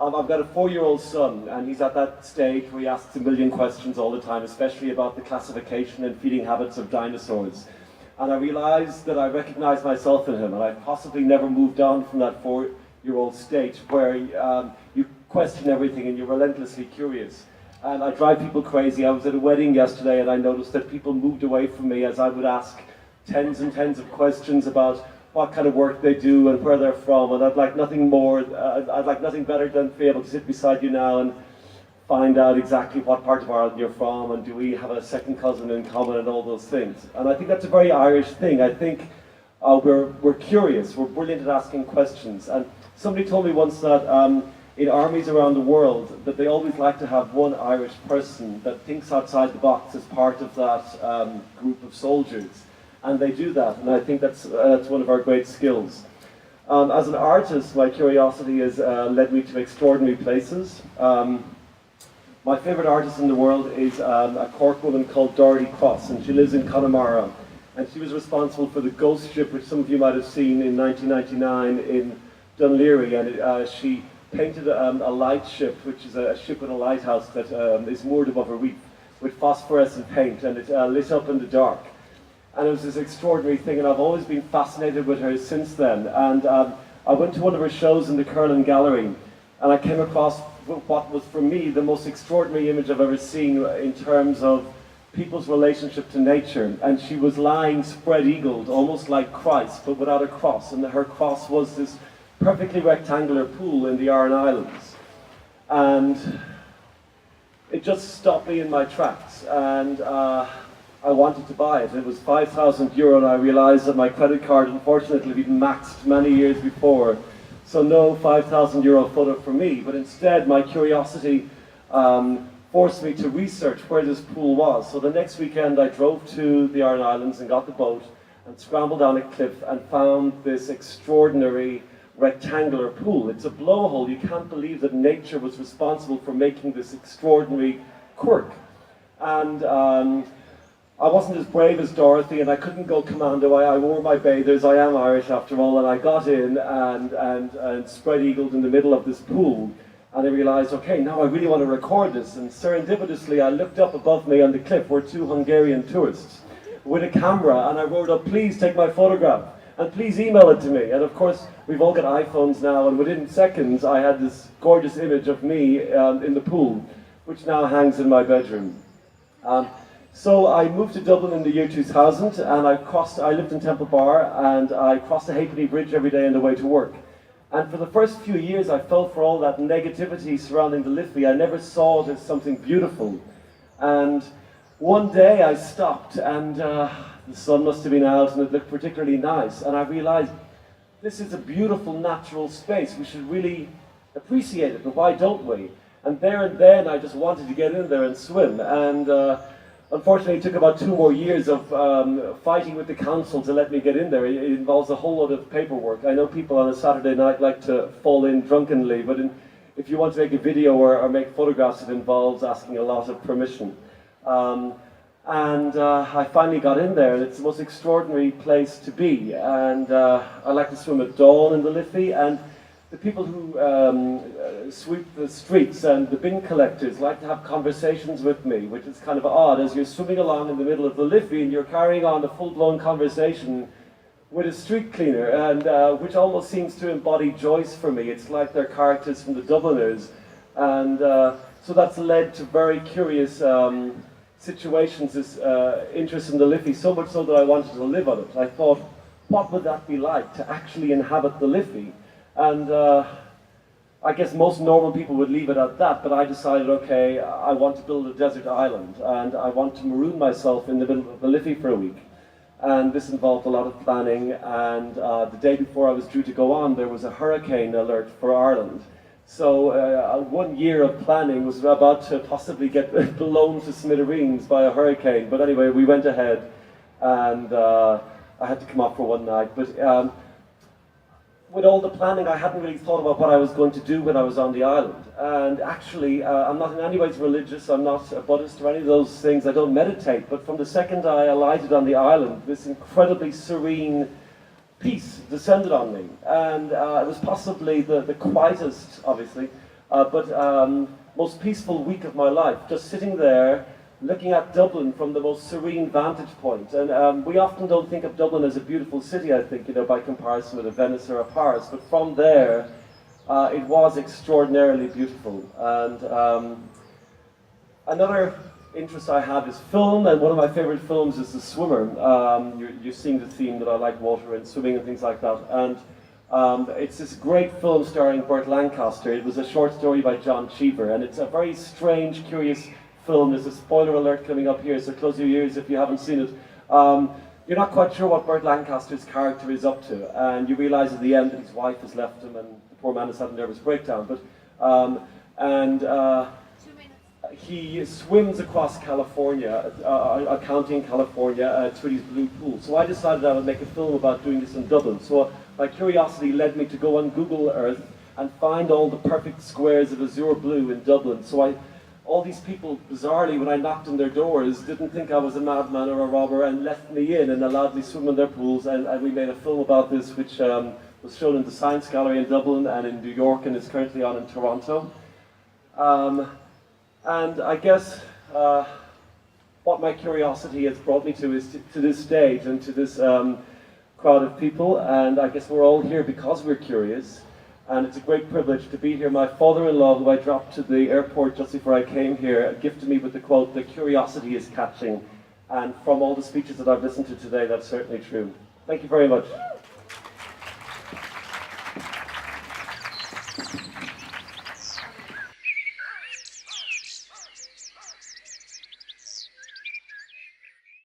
I've got a 4-year-old son, and he's at that stage where he asks a million questions all the time, especially about the classification and feeding habits of dinosaurs. And I realized that I recognized myself in him, and I possibly never moved on from that 4-year-old stage where you question everything and you're relentlessly curious. And I drive people crazy. I was at a wedding yesterday, and I noticed that people moved away from me as I would ask tens and tens of questions about what kind of work they do and where they're from, and I'd like nothing more, I'd like nothing better than to be able to sit beside you now and find out exactly what part of Ireland you're from, and do we have a second cousin in common, and all those things. And I think that's a very Irish thing. I think we're curious, we're brilliant at asking questions. And somebody told me once that in armies around the world, that they always like to have one Irish person that thinks outside the box as part of that group of soldiers. And they do that, and I think that's one of our great skills. As an artist, my curiosity has led me to extraordinary places. My favourite artist in the world is a Cork woman called Dorothy Cross, and she lives in Connemara. And she was responsible for the Ghost Ship, which some of you might have seen in 1999 in Dunleary. And she painted a light ship, which is a ship with a lighthouse that is moored above a reef, with phosphorescent paint, and it lit up in the dark. And it was this extraordinary thing, and I've always been fascinated with her since then. And I went to one of her shows in the Curlin Gallery, and I came across what was, for me, the most extraordinary image I've ever seen in terms of people's relationship to nature. And she was lying spread-eagled, almost like Christ, but without a cross. And her cross was this perfectly rectangular pool in the Aran Islands. And it just stopped me in my tracks. And I wanted to buy it. It was €5,000, and I realized that my credit card, unfortunately, had been maxed many years before. So no €5,000 photo for me, but instead my curiosity forced me to research where this pool was. So the next weekend I drove to the Aran Islands and got the boat and scrambled down a cliff and found this extraordinary rectangular pool. It's a blowhole. You can't believe that nature was responsible for making this extraordinary quirk. And I wasn't as brave as Dorothy, and I couldn't go commando. I wore my bathers. I am Irish after all, and I got in and spread-eagled in the middle of this pool. And I realized, okay, now I really want to record this. And serendipitously, I looked up above me on the cliff were 2 Hungarian tourists with a camera, and I wrote up, "Please take my photograph, and please email it to me." And of course, we've all got iPhones now, and within seconds, I had this gorgeous image of me in the pool, which now hangs in my bedroom. So I moved to Dublin in the year 2000, and I lived in Temple Bar, and I crossed the Halfpenny Bridge every day on the way to work. And for the first few years, I felt for all that negativity surrounding the Liffey. I never saw it as something beautiful. And one day I stopped, and the sun must have been out, and it looked particularly nice. And I realized, this is a beautiful natural space. We should really appreciate it, but why don't we? And there and then, I just wanted to get in there and swim. And unfortunately, it took about 2 more years of fighting with the council to let me get in there. It involves a whole lot of paperwork. I know people on a Saturday night like to fall in drunkenly, but if you want to make a video or make photographs, it involves asking a lot of permission. I finally got in there, and it's the most extraordinary place to be. And I like to swim at dawn in the Liffey, and the people who sweep the streets and the bin collectors like to have conversations with me, which is kind of odd, as you're swimming along in the middle of the Liffey and you're carrying on a full-blown conversation with a street cleaner, and which almost seems to embody Joyce for me. It's like they're characters from the Dubliners. And so that's led to very curious situations, this interest in the Liffey, so much so that I wanted to live on it. I thought, what would that be like to actually inhabit the Liffey? And I guess most normal people would leave it at that, but I decided, okay, I want to build a desert island, and I want to maroon myself in the middle of the Liffey for a week. And this involved a lot of planning, and the day before I was due to go on, there was a hurricane alert for Ireland. So 1 year of planning was about to possibly get blown to smithereens by a hurricane. But anyway, we went ahead, and I had to come off for one night. But with all the planning, I hadn't really thought about what I was going to do when I was on the island. And actually, I'm not in any ways religious, I'm not a Buddhist or any of those things, I don't meditate, but from the second I alighted on the island, this incredibly serene peace descended on me. And it was possibly the quietest, obviously, Most peaceful week of my life, just sitting there looking at Dublin from the most serene vantage point. And we often don't think of Dublin as a beautiful city, I think, by comparison with a Venice or a Paris, but from there, it was extraordinarily beautiful. And another interest I have is film, and one of my favorite films is The Swimmer. You're seeing the theme that I like water and swimming and things like that. And it's this great film starring Burt Lancaster. It was a short story by John Cheever, and it's a very strange, curious film. There's a spoiler alert coming up here, so close your ears if you haven't seen it. You're not quite sure what Burt Lancaster's character is up to, and you realise at the end that his wife has left him and the poor man has had a nervous breakdown. He swims across California, a county in California, to these blue pools. So I decided I would make a film about doing this in Dublin. So my curiosity led me to go on Google Earth and find all the perfect squares of azure blue in Dublin. So all these people, bizarrely, when I knocked on their doors, didn't think I was a madman or a robber and let me in and allowed me to swim in their pools. And we made a film about this, which was shown in the Science Gallery in Dublin and in New York, and is currently on in Toronto. And I guess what my curiosity has brought me to is to this stage and to this crowd of people. And I guess we're all here because we're curious. And it's a great privilege to be here. My father-in-law, who I dropped to the airport just before I came here, gifted me with the quote, "The curiosity is catching." And from all the speeches that I've listened to today, that's certainly true. Thank you very much.